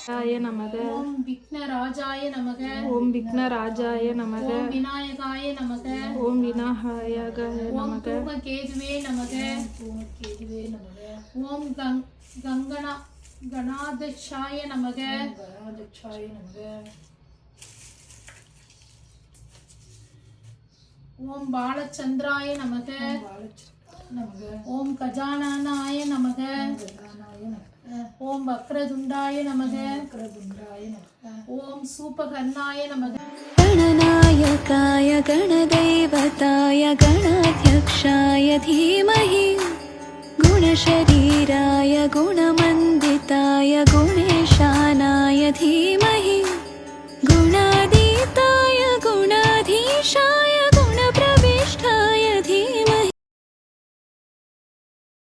நமக. ஓம் விக்னராஜாய நமக. ஓம் விக்னராஜாய நமக. ஓம் விநாயகாய நமக. ஓம் விநாயகாய ஓம் நமக. தூமகேதுவே நமக. தூமகேதுவே நமக. ஓம் கணாதக்ஷாய நமக. கணாதக்ஷாய நமக. ஓம் பாலச்சந்திராய நமக. நமக. ஓம் கஜானனாய நமக. கஜானாய நமக. ஓம் வக்ரதுண்டாய நமக. வக்ரதுண்டாய நமக. ஓம் சூபகர்ணாய நமக. गणनायकाय गणदैवताय गणाध्यक्षाय धीमहि गुणशरीराय गुणमण्डिताय गुणेशानाय धीमहि गुणातीताय गुणाधीशाय